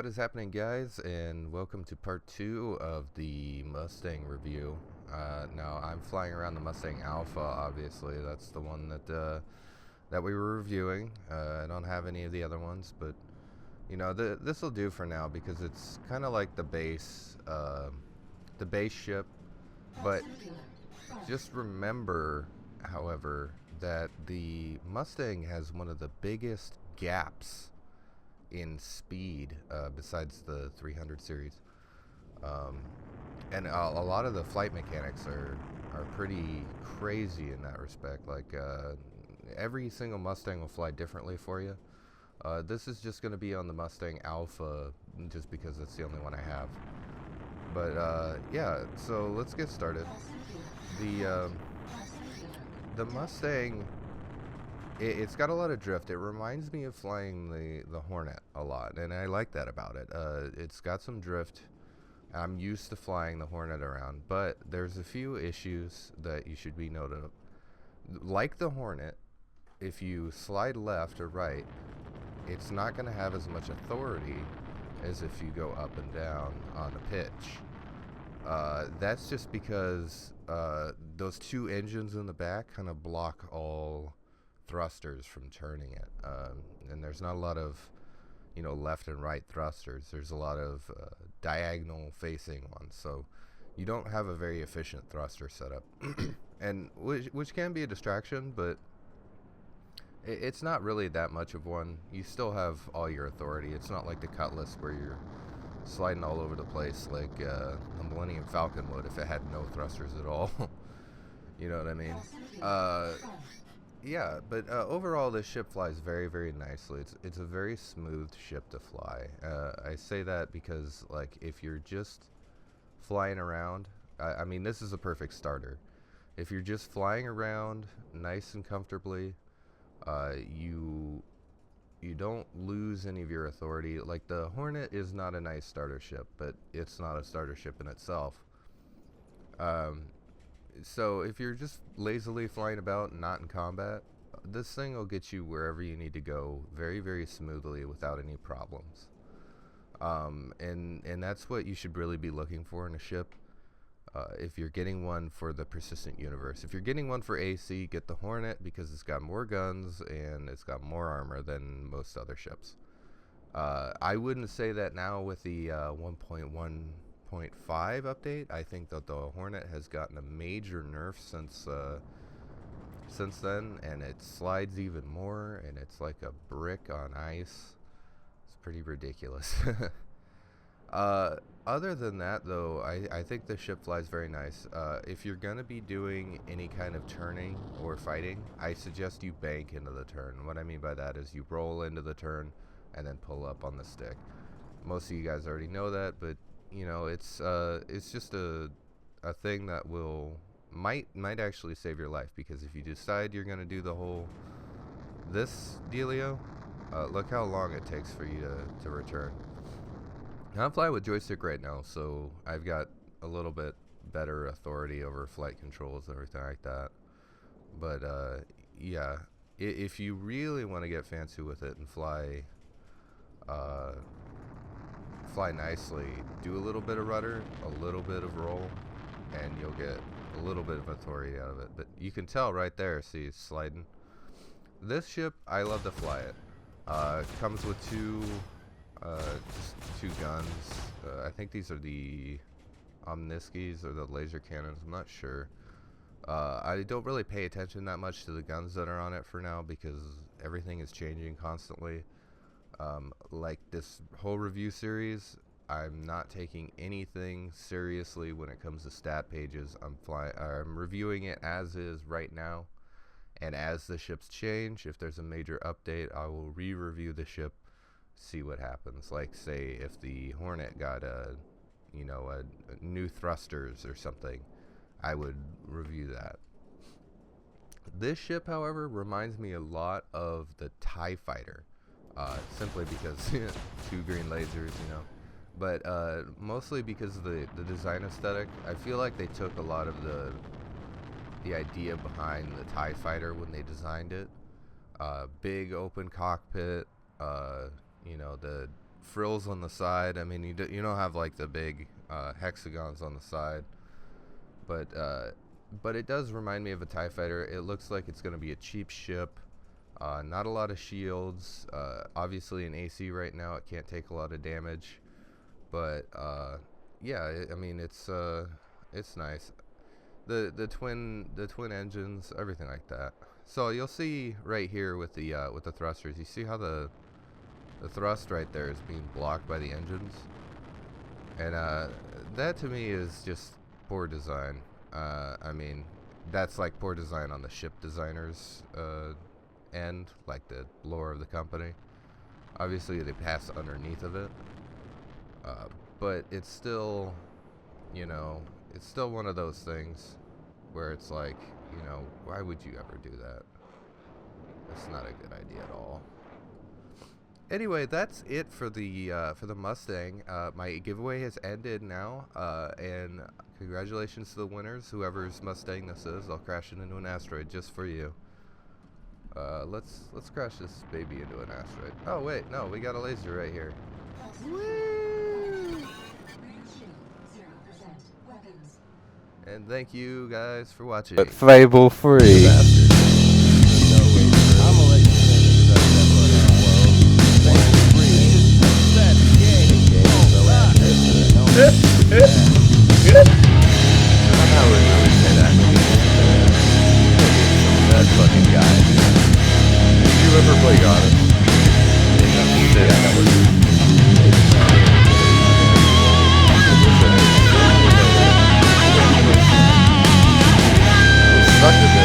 what is happening, guys, and welcome to part 2 of the Mustang review. Now, I'm flying around the Mustang Alpha, obviously. That's the one that we were reviewing. I don't have any of the other ones, but, you know, this will do for now because it's kind of like the base ship. But just remember, however, that the Mustang has one of the biggest gaps in speed besides the 300 series, and a lot of the flight mechanics are pretty crazy in that respect. Like every single Mustang will fly differently for you. This is just going to be on the Mustang Alpha just because it's the only one I have. But yeah, so let's get started. The Mustang, it's got a lot of drift. It reminds me of flying the Hornet a lot, and I like that about it. It's got some drift. I'm used to flying the Hornet around, but there's a few issues that you should be noted of. Like the Hornet, if you slide left or right, it's not going to have as much authority as if you go up and down on a pitch. That's just because those two engines in the back kind of block all thrusters from turning it, and there's not a lot of left and right thrusters. There's a lot of diagonal facing ones, so you don't have a very efficient thruster setup. And which can be a distraction, but it's not really that much of one. You still have all your authority. It's not like the Cutlass where you're sliding all over the place like the Millennium Falcon would if it had no thrusters at all. You know what I mean? Yeah, but overall this ship flies very, very nicely. It's a very smooth ship to fly. I say that because, like, if you're just flying around, I mean, this is a perfect starter. If you're just flying around nice and comfortably, you don't lose any of your authority. Like, the Hornet is not a nice starter ship, but it's not a starter ship in itself. So if you're just lazily flying about, not in combat, this thing will get you wherever you need to go very, very smoothly without any problems. And that's what you should really be looking for in a ship. If you're getting one for the persistent universe. If you're getting one for AC, get the Hornet because it's got more guns and it's got more armor than most other ships. I wouldn't say that now with the 1.1.5 update. I think that the Hornet has gotten a major nerf since then, and it slides even more, and it's like a brick on ice. It's pretty ridiculous. Other than that, though, I think the ship flies very nice. If you're going to be doing any kind of turning or fighting, I suggest you bank into the turn. What I mean by that is you roll into the turn and then pull up on the stick. Most of you guys already know that, but you know, it's just a thing that might actually save your life, because if you decide you're gonna do the whole this dealio, look how long it takes for you to return. Now, I'm flying with joystick right now, so I've got a little bit better authority over flight controls and everything like that. But yeah, if you really want to get fancy with it and fly nicely, do a little bit of rudder, a little bit of roll, and you'll get a little bit of authority out of it. But you can tell right there, see, it's sliding. This ship, I love to fly it. Comes with just two guns. I think these are the Omniskis or the laser cannons, I'm not sure. I don't really pay attention that much to the guns that are on it for now because everything is changing constantly. Like this whole review series, I'm not taking anything seriously when it comes to stat pages. I'm reviewing it as is right now, and as the ships change, if there's a major update, I will re-review the ship, see what happens. Like, say if the Hornet got a new thrusters or something, I would review that. This ship, however, reminds me a lot of the TIE Fighter. Simply because two green lasers, but mostly because of the design aesthetic. I feel like they took a lot of the idea behind the TIE Fighter when they designed it. Big open cockpit, the frills on the side. I mean, you don't have like the big hexagons on the side, but it does remind me of a TIE fighter. It looks like it's going to be a cheap ship. Not a lot of shields. Obviously, in AC right now, it can't take a lot of damage. But yeah, I mean, it's nice. The twin engines, everything like that. So you'll see right here with the thrusters. You see how the thrust right there is being blocked by the engines, and that to me is just poor design. I mean, that's like poor design on the ship designers end, like the lore of the company. Obviously, they pass underneath of it, but it's still, you know, it's still one of those things where it's like, you know, why would you ever do that? That's not a good idea at all. Anyway, that's it for the Mustang. My giveaway has ended now, and congratulations to the winners. Whoever's Mustang this is, I'll crash it into an asteroid just for you. Let's crash this baby into an asteroid. Oh wait, no, we got a laser right here. Woo! And thank you guys for watching. But Fable free. That fucking guy. Did you ever play Goddess? Sucked